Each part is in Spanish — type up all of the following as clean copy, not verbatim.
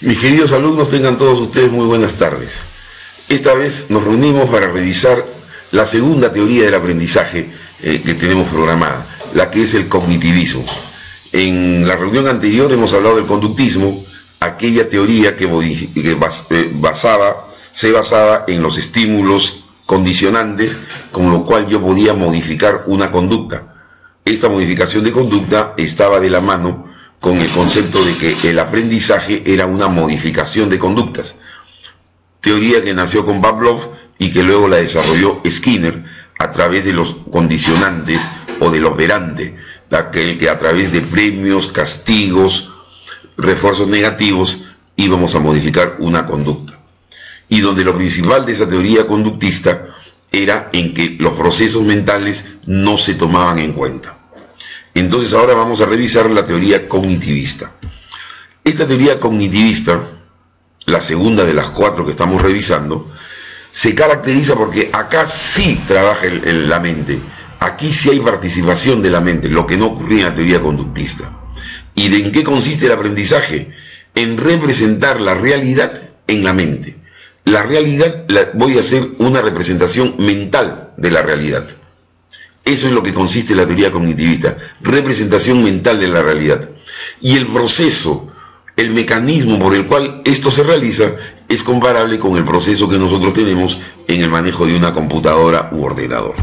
Mis queridos alumnos, tengan todos ustedes muy buenas tardes. Esta vez nos reunimos para revisar la segunda teoría del aprendizaje que tenemos programada, la que es el cognitivismo. En la reunión anterior hemos hablado del conductismo, aquella teoría que se basaba en los estímulos condicionantes, con lo cual yo podía modificar una conducta. Esta modificación de conducta estaba de la mano con el concepto de que el aprendizaje era una modificación de conductas. Teoría que nació con Pavlov y que luego la desarrolló Skinner a través de los condicionantes o del operante, aquel que a través de premios, castigos, refuerzos negativos íbamos a modificar una conducta. Y donde lo principal de esa teoría conductista era en que los procesos mentales no se tomaban en cuenta. Entonces ahora vamos a revisar la teoría cognitivista. Esta teoría cognitivista, la segunda de las 4 que estamos revisando, se caracteriza porque acá sí trabaja la mente, aquí sí hay participación de la mente, lo que no ocurría en la teoría conductista. ¿Y de en qué consiste el aprendizaje? En representar la realidad en la mente. La realidad voy a hacer una representación mental de la realidad. Eso es lo que consiste la teoría cognitivista, representación mental de la realidad. Y el proceso, el mecanismo por el cual esto se realiza es comparable con el proceso que nosotros tenemos en el manejo de una computadora u ordenador.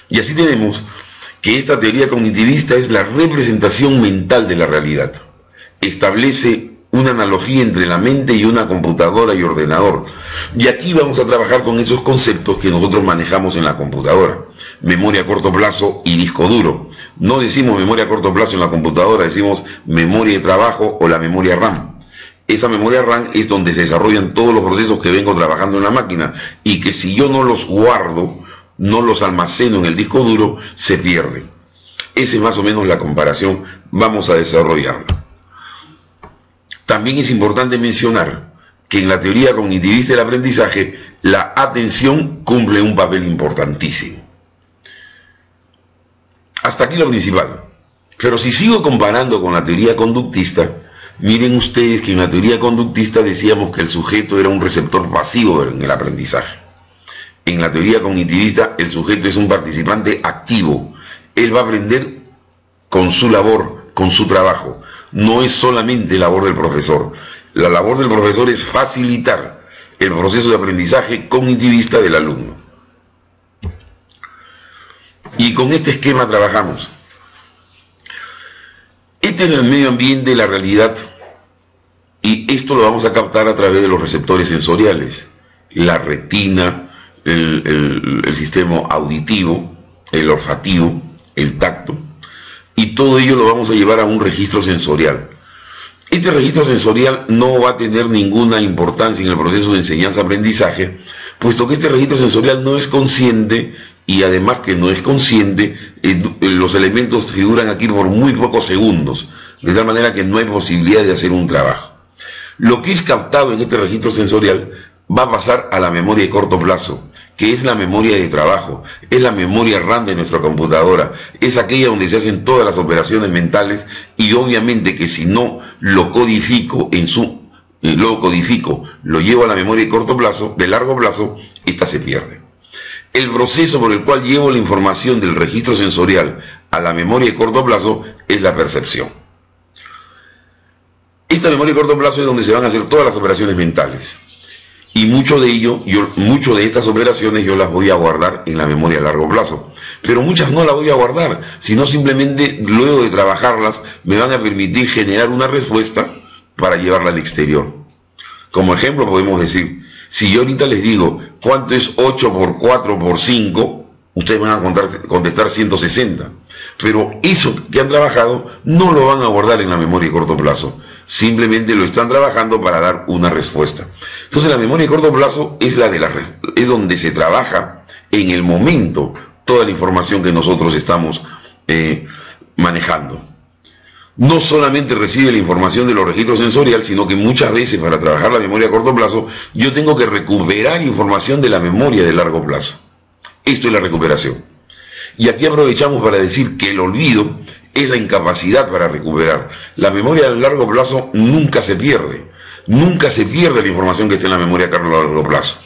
Y así tenemos que esta teoría cognitivista es la representación mental de la realidad. Establece una analogía entre la mente y una computadora y ordenador. Y aquí vamos a trabajar con esos conceptos que nosotros manejamos en la computadora. Memoria a corto plazo y disco duro. No decimos memoria a corto plazo en la computadora, decimos memoria de trabajo o la memoria RAM. Esa memoria RAM es donde se desarrollan todos los procesos que vengo trabajando en la máquina y que si yo no los guardo, no los almaceno en el disco duro, se pierden. Esa es más o menos la comparación, vamos a desarrollarla. También es importante mencionar que en la teoría cognitivista del aprendizaje, la atención cumple un papel importantísimo. Hasta aquí lo principal. Pero si sigo comparando con la teoría conductista, miren ustedes que en la teoría conductista decíamos que el sujeto era un receptor pasivo en el aprendizaje. En la teoría cognitivista, el sujeto es un participante activo. Él va a aprender con su labor, con su trabajo. No es solamente labor del profesor. La labor del profesor es facilitar el proceso de aprendizaje cognitivista del alumno. Y con este esquema trabajamos. Este es el medio ambiente, la realidad, y esto lo vamos a captar a través de los receptores sensoriales. La retina, el sistema auditivo, el olfativo, el tacto. Y todo ello lo vamos a llevar a un registro sensorial. Este registro sensorial no va a tener ninguna importancia en el proceso de enseñanza-aprendizaje, puesto que este registro sensorial no es consciente y además que no es consciente, los elementos figuran aquí por muy pocos segundos, de tal manera que no hay posibilidad de hacer un trabajo. Lo que es captado en este registro sensorial va a pasar a la memoria de corto plazo, que es la memoria de trabajo, es la memoria RAM de nuestra computadora, es aquella donde se hacen todas las operaciones mentales y obviamente que si no lo codifico lo llevo a la memoria de corto plazo, de largo plazo, esta se pierde. El proceso por el cual llevo la información del registro sensorial a la memoria de corto plazo es la percepción. Esta memoria de corto plazo es donde se van a hacer todas las operaciones mentales. Y mucho de estas operaciones yo las voy a guardar en la memoria a largo plazo. Pero muchas no las voy a guardar, sino simplemente luego de trabajarlas me van a permitir generar una respuesta para llevarla al exterior. Como ejemplo podemos decir, si yo ahorita les digo cuánto es 8 por 4 por 5, ustedes van a contestar 160. Pero eso que han trabajado no lo van a guardar en la memoria de corto plazo. Simplemente lo están trabajando para dar una respuesta. Entonces la memoria de corto plazo es es donde se trabaja en el momento toda la información que nosotros estamos manejando. No solamente recibe la información de los registros sensoriales, sino que muchas veces para trabajar la memoria a corto plazo yo tengo que recuperar información de la memoria de largo plazo. Esto es la recuperación. Y aquí aprovechamos para decir que el olvido es la incapacidad para recuperar. La memoria a largo plazo nunca se pierde. Nunca se pierde la información que está en la memoria a largo plazo.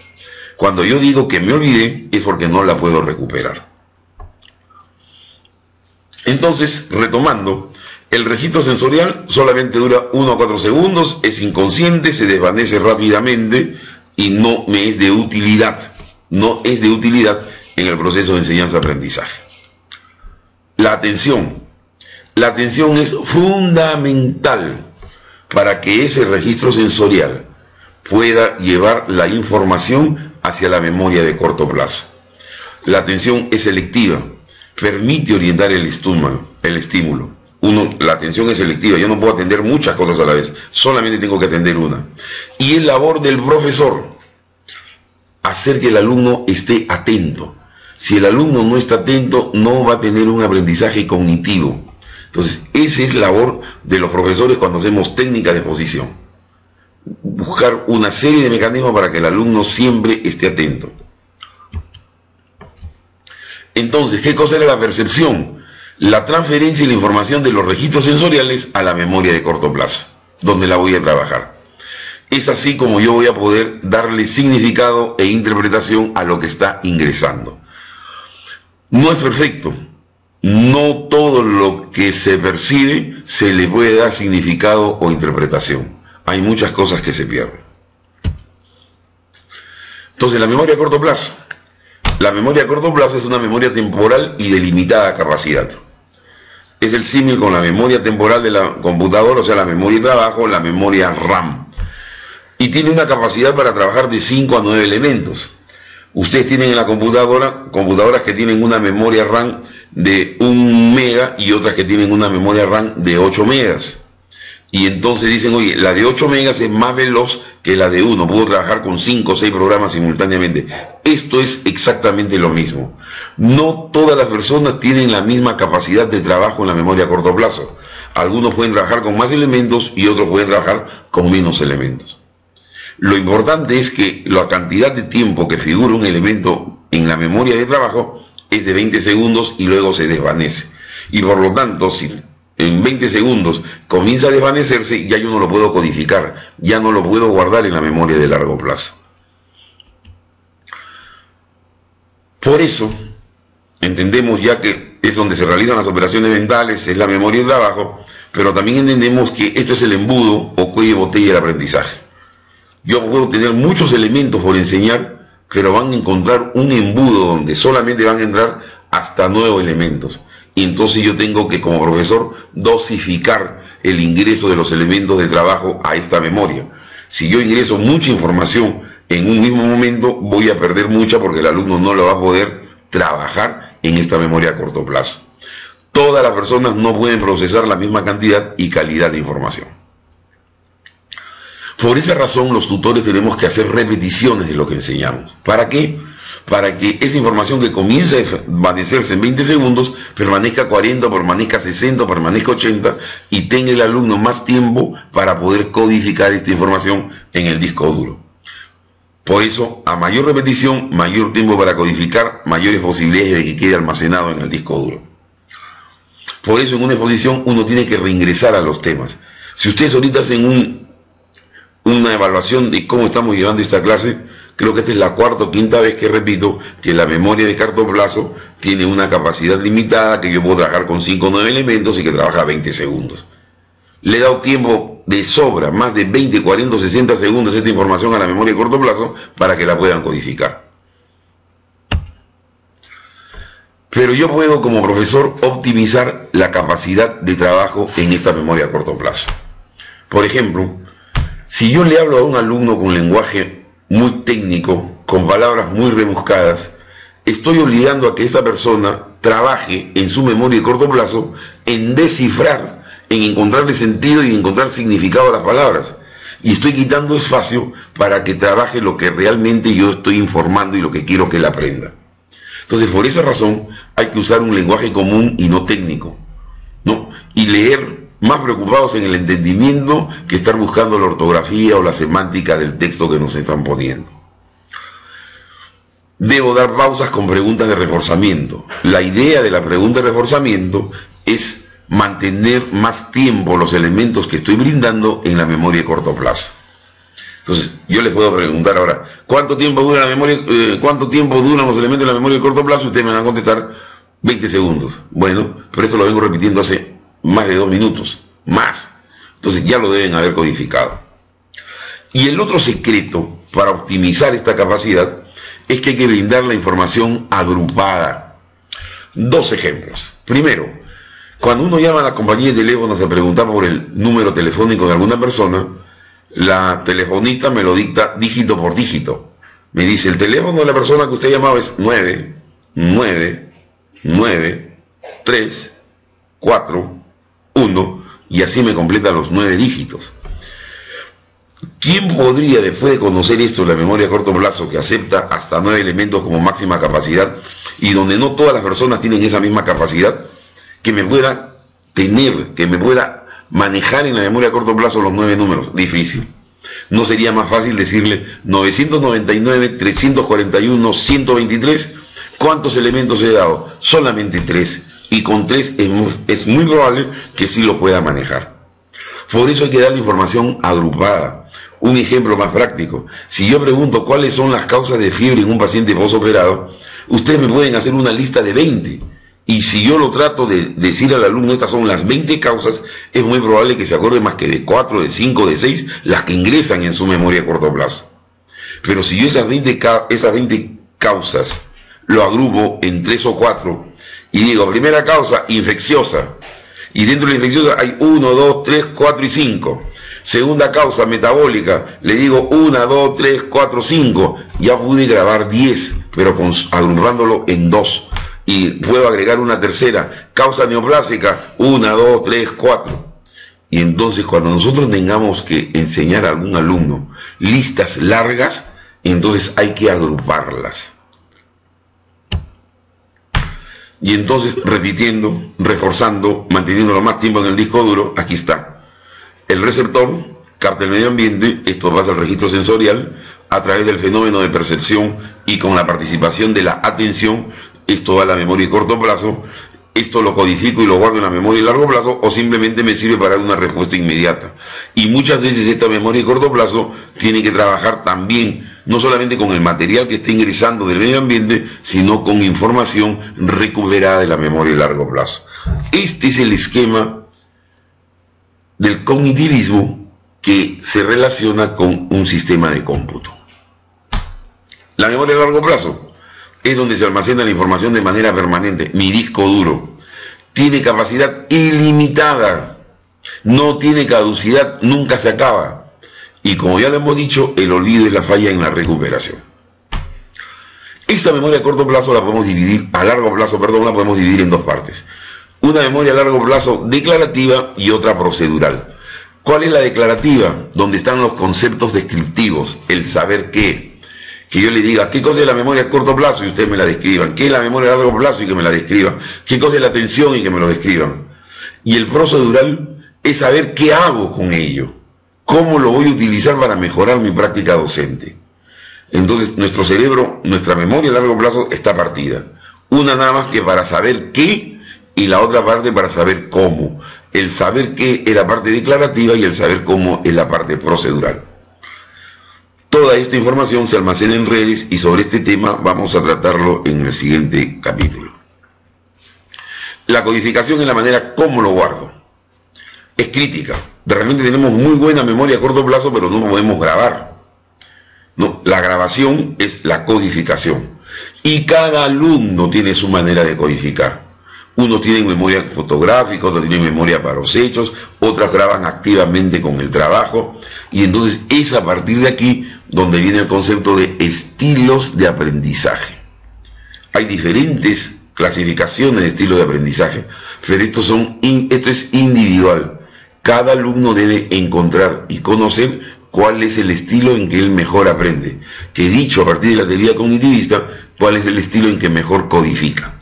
Cuando yo digo que me olvidé, es porque no la puedo recuperar. Entonces, retomando, el registro sensorial solamente dura 1 a 4 segundos, es inconsciente, se desvanece rápidamente y no me es de utilidad. No es de utilidad en el proceso de enseñanza-aprendizaje. La atención. La atención es fundamental para que ese registro sensorial pueda llevar la información hacia la memoria de corto plazo. La atención es selectiva, permite orientar el estímulo. La atención es selectiva, yo no puedo atender muchas cosas a la vez, solamente tengo que atender una. Y es labor del profesor hacer que el alumno esté atento. Si el alumno no está atento, no va a tener un aprendizaje cognitivo. Entonces, esa es labor de los profesores cuando hacemos técnicas de exposición. Buscar una serie de mecanismos para que el alumno siempre esté atento. Entonces, ¿qué cosa era la percepción? La transferencia y la información de los registros sensoriales a la memoria de corto plazo, donde la voy a trabajar. Es así como yo voy a poder darle significado e interpretación a lo que está ingresando. No es perfecto. No todo lo que se percibe se le puede dar significado o interpretación. Hay muchas cosas que se pierden. Entonces, la memoria a corto plazo. La memoria a corto plazo es una memoria temporal y de limitada capacidad. Es el símil con la memoria temporal de la computadora, o sea, la memoria de trabajo, la memoria RAM. Y tiene una capacidad para trabajar de 5 a 9 elementos. Ustedes tienen en la computadora, computadoras que tienen una memoria RAM de 1 mega y otras que tienen una memoria RAM de 8 megas. Y entonces dicen, oye, la de 8 megas es más veloz que la de 1, puedo trabajar con 5 o 6 programas simultáneamente. Esto es exactamente lo mismo. No todas las personas tienen la misma capacidad de trabajo en la memoria a corto plazo. Algunos pueden trabajar con más elementos y otros pueden trabajar con menos elementos. Lo importante es que la cantidad de tiempo que figura un elemento en la memoria de trabajo es de 20 segundos y luego se desvanece. Y por lo tanto, si en 20 segundos comienza a desvanecerse, ya yo no lo puedo codificar, ya no lo puedo guardar en la memoria de largo plazo. Por eso, entendemos ya que es donde se realizan las operaciones mentales, es la memoria de trabajo, pero también entendemos que esto es el embudo o cuello de botella del aprendizaje. Yo puedo tener muchos elementos por enseñar, pero van a encontrar un embudo donde solamente van a entrar hasta 9 elementos. Y entonces yo tengo que, como profesor, dosificar el ingreso de los elementos de trabajo a esta memoria. Si yo ingreso mucha información en un mismo momento, voy a perder mucha porque el alumno no lo va a poder trabajar en esta memoria a corto plazo. Todas las personas no pueden procesar la misma cantidad y calidad de información. Por esa razón, los tutores tenemos que hacer repeticiones de lo que enseñamos. ¿Para qué? Para que esa información que comienza a desvanecerse en 20 segundos, permanezca 40, permanezca 60, permanezca 80, y tenga el alumno más tiempo para poder codificar esta información en el disco duro. Por eso, a mayor repetición, mayor tiempo para codificar, mayores posibilidades de que quede almacenado en el disco duro. Por eso, en una exposición, uno tiene que reingresar a los temas. Si ustedes ahorita hacen una evaluación de cómo estamos llevando esta clase, creo que esta es la 4ª o 5ª vez que repito que la memoria de corto plazo tiene una capacidad limitada, que yo puedo trabajar con 5 o 9 elementos y que trabaja 20 segundos. Le he dado tiempo de sobra, más de 20, 40 o 60 segundos esta información a la memoria de corto plazo para que la puedan codificar. Pero yo puedo, como profesor, optimizar la capacidad de trabajo en esta memoria a corto plazo. Por ejemplo, si yo le hablo a un alumno con lenguaje muy técnico, con palabras muy rebuscadas, estoy obligando a que esta persona trabaje en su memoria de corto plazo en descifrar, en encontrarle sentido y encontrar significado a las palabras. Y estoy quitando espacio para que trabaje lo que realmente yo estoy informando y lo que quiero que él aprenda. Entonces, por esa razón, hay que usar un lenguaje común y no técnico, ¿no? Y leer más preocupados en el entendimiento que estar buscando la ortografía o la semántica del texto que nos están poniendo. Debo dar pausas con preguntas de reforzamiento. La idea de la pregunta de reforzamiento es mantener más tiempo los elementos que estoy brindando en la memoria de corto plazo. Entonces, yo les puedo preguntar ahora, ¿cuánto tiempo dura la memoria, cuánto tiempo duran los elementos de la memoria de corto plazo? Y ustedes me van a contestar 20 segundos. Bueno, pero esto lo vengo repitiendo hace más de 2 minutos, más. Entonces ya lo deben haber codificado. Y el otro secreto para optimizar esta capacidad es que hay que brindar la información agrupada. 2 ejemplos. Primero, cuando uno llama a la compañía de teléfonos a preguntar por el número telefónico de alguna persona, la telefonista me lo dicta dígito por dígito. Me dice, el teléfono de la persona que usted ha llamado es 9, 9, 9, 3, 4, 1, y así me completa los 9 dígitos. ¿Quién podría, después de conocer esto, la memoria a corto plazo, que acepta hasta 9 elementos como máxima capacidad, y donde no todas las personas tienen esa misma capacidad, que me pueda tener, que me pueda manejar en la memoria a corto plazo los 9 números? Difícil. ¿No sería más fácil decirle 999, 341, 123? ¿Cuántos elementos he dado? Solamente 3. Y con 3 es muy probable que sí lo pueda manejar. Por eso hay que darle información agrupada. Un ejemplo más práctico. Si yo pregunto cuáles son las causas de fiebre en un paciente posoperado, ustedes me pueden hacer una lista de 20. Y si yo lo trato de decir al alumno, estas son las 20 causas, es muy probable que se acuerde más que de 4, de 5, de 6, las que ingresan en su memoria a corto plazo. Pero si yo esas 20 causas lo agrupo en 3 o 4, y digo, primera causa, infecciosa, y dentro de la infecciosa hay 1, 2, 3, 4 y 5. Segunda causa, metabólica, le digo 1, 2, 3, 4, 5, ya pude grabar 10, pero agrupándolo en 2. Y puedo agregar una tercera, causa neoplásica, 1, 2, 3, 4. Y entonces cuando nosotros tengamos que enseñar a algún alumno listas largas, entonces hay que agruparlas. Y entonces repitiendo, reforzando, manteniéndolo más tiempo en el disco duro, aquí está. El receptor capta el medio ambiente, esto pasa al registro sensorial, a través del fenómeno de percepción y con la participación de la atención, esto va a la memoria de corto plazo, esto lo codifico y lo guardo en la memoria de largo plazo, o simplemente me sirve para dar una respuesta inmediata. Y muchas veces esta memoria de corto plazo tiene que trabajar también, no solamente con el material que está ingresando del medio ambiente, sino con información recuperada de la memoria de largo plazo. Este es el esquema del cognitivismo que se relaciona con un sistema de cómputo. La memoria de largo plazo es donde se almacena la información de manera permanente. Mi disco duro tiene capacidad ilimitada, no tiene caducidad, nunca se acaba. Y como ya lo hemos dicho, el olvido es la falla en la recuperación. Esta memoria a corto plazo la podemos dividir, a largo plazo, perdón, la podemos dividir en 2 partes. Una memoria a largo plazo declarativa y otra procedural. ¿Cuál es la declarativa? Donde están los conceptos descriptivos, el saber qué. Que yo le diga, ¿qué cosa es la memoria a corto plazo? Y ustedes me la describan. ¿Qué es la memoria a largo plazo? Y que me la describan. ¿Qué cosa es la atención? Y que me lo describan. Y el procedural es saber qué hago con ello. ¿Cómo lo voy a utilizar para mejorar mi práctica docente? Entonces, nuestro cerebro, nuestra memoria a largo plazo está partida. Una nada más que para saber qué, y la otra parte para saber cómo. El saber qué es la parte declarativa y el saber cómo es la parte procedural. Toda esta información se almacena en redes y sobre este tema vamos a tratarlo en el siguiente capítulo. La codificación es la manera como lo guardo. Es crítica. De repente tenemos muy buena memoria a corto plazo, pero no podemos grabar. No, la grabación es la codificación. Y cada alumno tiene su manera de codificar. Unos tienen memoria fotográfica, otros tienen memoria para los hechos, otras graban activamente con el trabajo. Y entonces es a partir de aquí donde viene el concepto de estilos de aprendizaje. Hay diferentes clasificaciones de estilos de aprendizaje, pero esto es individual. Cada alumno debe encontrar y conocer cuál es el estilo en que él mejor aprende. Que dicho a partir de la teoría cognitivista, cuál es el estilo en que mejor codifica.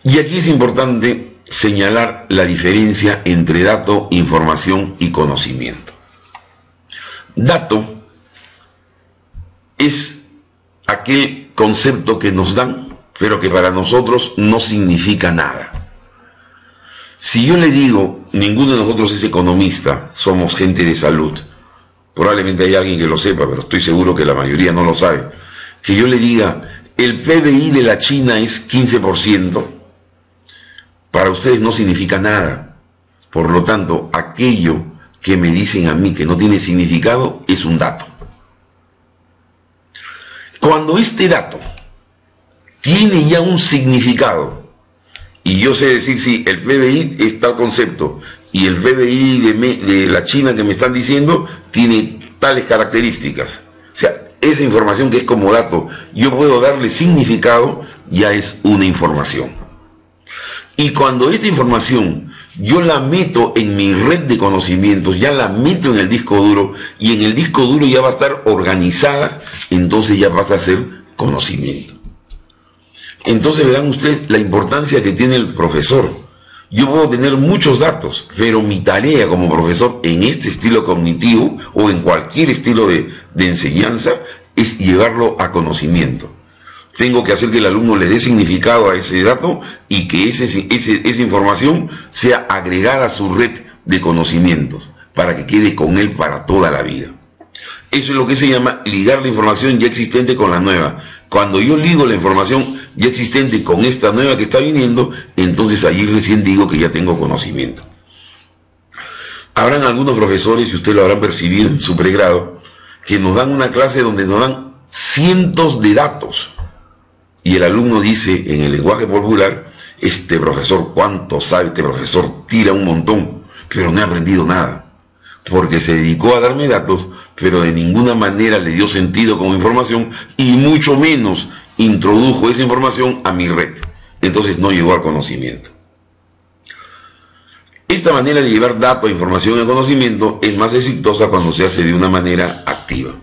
Y aquí es importante señalar la diferencia entre dato, información y conocimiento. Dato es aquel concepto que nos dan, pero que para nosotros no significa nada. Si yo le digo, ninguno de nosotros es economista, somos gente de salud, probablemente hay alguien que lo sepa, pero estoy seguro que la mayoría no lo sabe, que yo le diga, el PBI de la China es 15%, para ustedes no significa nada. Por lo tanto, aquello que me dicen a mí que no tiene significado es un dato. Cuando este dato tiene ya un significado, y yo sé decir si el PBI es tal concepto, y el PBI de la China que me están diciendo tiene tales características, o sea, esa información que es como dato, yo puedo darle significado, ya es una información. Y cuando esta información yo la meto en mi red de conocimientos, ya la meto en el disco duro, y en el disco duro ya va a estar organizada, entonces ya pasa a ser conocimiento. Entonces verán ustedes la importancia que tiene el profesor. Yo puedo tener muchos datos, pero mi tarea como profesor en este estilo cognitivo o en cualquier estilo de enseñanza es llevarlo a conocimiento. Tengo que hacer que el alumno le dé significado a ese dato y que esa información sea agregada a su red de conocimientos para que quede con él para toda la vida. Eso es lo que se llama ligar la información ya existente con la nueva. Cuando yo ligo la información ya existente con esta nueva que está viniendo, entonces allí recién digo que ya tengo conocimiento. Habrán algunos profesores, y usted lo habrán percibido en su pregrado, que nos dan una clase donde nos dan cientos de datos. Y el alumno dice en el lenguaje popular, este profesor, ¿cuánto sabe? Este profesor tira un montón, pero no he aprendido nada. Porque se dedicó a darme datos, pero de ninguna manera le dio sentido como información, y mucho menos introdujo esa información a mi red. Entonces no llegó al conocimiento. Esta manera de llevar datos, información al conocimiento es más exitosa cuando se hace de una manera activa.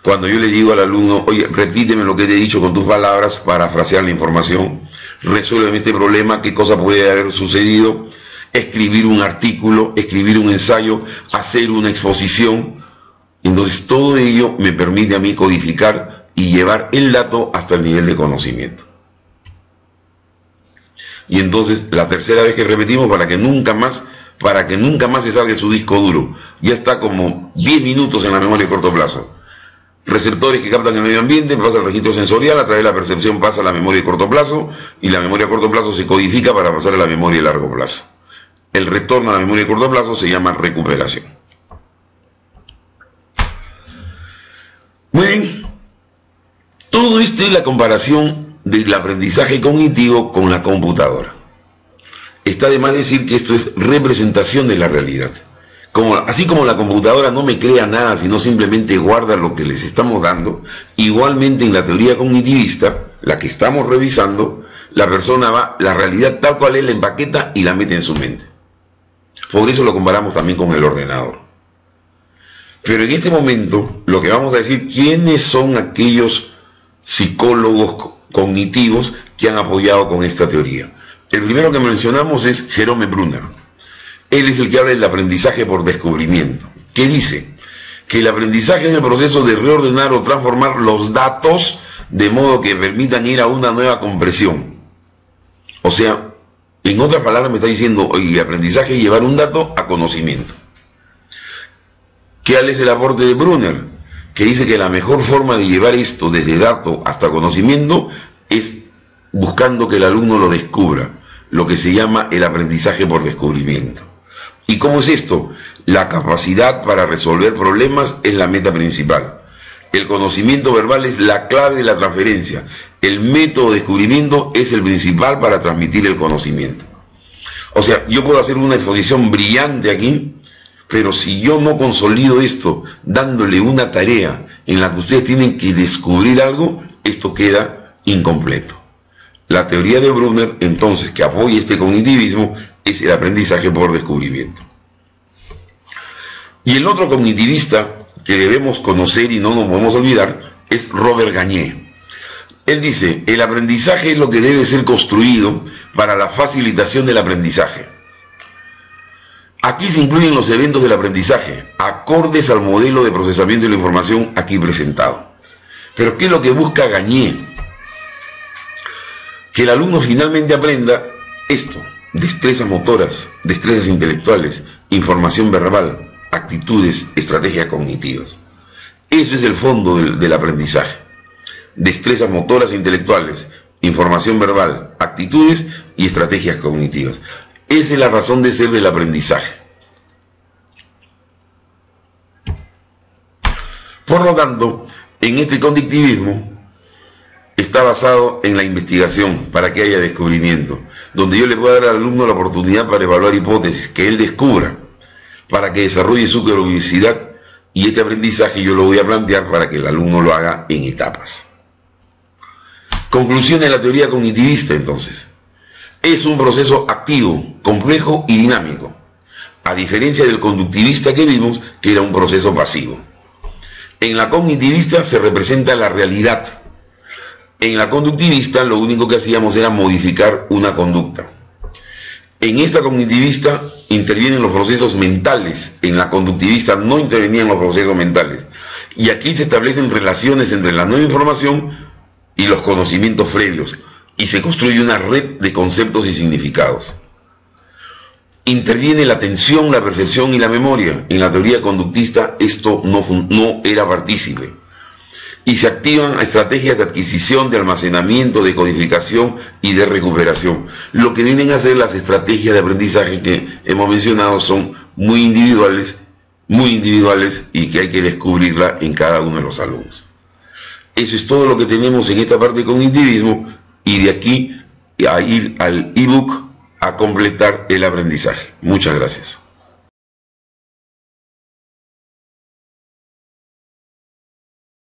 Cuando yo le digo al alumno, oye, repíteme lo que te he dicho con tus palabras, parafrasear la información, resuélveme este problema, qué cosa puede haber sucedido, escribir un artículo, escribir un ensayo, hacer una exposición. Entonces todo ello me permite a mí codificar y llevar el dato hasta el nivel de conocimiento. Y entonces la tercera vez que repetimos, para que nunca más se salga de su disco duro, ya está como 10 minutos en la memoria de corto plazo. Receptores que captan el medio ambiente, pasa al registro sensorial, a través de la percepción pasa a la memoria de corto plazo, y la memoria de corto plazo se codifica para pasar a la memoria de largo plazo. El retorno a la memoria de corto plazo se llama recuperación. Muy bien, todo esto es la comparación del aprendizaje cognitivo con la computadora. Está de más decir que esto es representación de la realidad. Así como la computadora no me crea nada, sino simplemente guarda lo que les estamos dando, igualmente en la teoría cognitivista, la que estamos revisando, la persona va, la realidad tal cual es, la empaqueta y la mete en su mente. Por eso lo comparamos también con el ordenador. Pero en este momento, lo que vamos a decir, ¿quiénes son aquellos psicólogos cognitivos que han apoyado con esta teoría? El primero que mencionamos es Jerome Brunner. Él es el que habla del aprendizaje por descubrimiento. ¿Qué dice? Que el aprendizaje es el proceso de reordenar o transformar los datos de modo que permitan ir a una nueva compresión. O sea, en otras palabras me está diciendo, oye, el aprendizaje es llevar un dato a conocimiento. ¿Qué es el aporte de Brunner? Que dice que la mejor forma de llevar esto desde dato hasta conocimiento es buscando que el alumno lo descubra, lo que se llama el aprendizaje por descubrimiento. ¿Y cómo es esto? La capacidad para resolver problemas es la meta principal. El conocimiento verbal es la clave de la transferencia. El método de descubrimiento es el principal para transmitir el conocimiento. O sea, yo puedo hacer una exposición brillante aquí, pero si yo no consolido esto dándole una tarea en la que ustedes tienen que descubrir algo, esto queda incompleto. La teoría de Brunner, entonces, que apoya este cognitivismo, es el aprendizaje por descubrimiento. Y el otro cognitivista que debemos conocer y no nos podemos olvidar es Robert Gagné. Él dice, el aprendizaje es lo que debe ser construido para la facilitación del aprendizaje. Aquí se incluyen los eventos del aprendizaje, acordes al modelo de procesamiento de la información aquí presentado. Pero ¿qué es lo que busca Gagné? Que el alumno finalmente aprenda esto: destrezas motoras, destrezas intelectuales, información verbal, actitudes, estrategias cognitivas. Eso es el fondo del aprendizaje. Destrezas motoras e intelectuales, información verbal, actitudes y estrategias cognitivas. Esa es la razón de ser del aprendizaje. Por lo tanto, en este conductivismo está basado en la investigación para que haya descubrimiento, donde yo le puedo dar al alumno la oportunidad para evaluar hipótesis, que él descubra, para que desarrolle su curiosidad, y este aprendizaje yo lo voy a plantear para que el alumno lo haga en etapas. Conclusión de la teoría cognitivista, entonces. Es un proceso activo, complejo y dinámico, a diferencia del conductivista que vimos, que era un proceso pasivo. En la cognitivista se representa la realidad. En la conductivista lo único que hacíamos era modificar una conducta. En esta cognitivista intervienen los procesos mentales, en la conductivista no intervenían los procesos mentales. Y aquí se establecen relaciones entre la nueva información y los conocimientos previos, y se construye una red de conceptos y significados. Interviene la atención, la percepción y la memoria. En la teoría conductista esto no era partícipe. Y se activan estrategias de adquisición, de almacenamiento, de codificación y de recuperación. Lo que vienen a ser las estrategias de aprendizaje que hemos mencionado son muy individuales y que hay que descubrirla en cada uno de los alumnos. Eso es todo lo que tenemos en esta parte de cognitivismo, y de aquí a ir al ebook a completar el aprendizaje. Muchas gracias.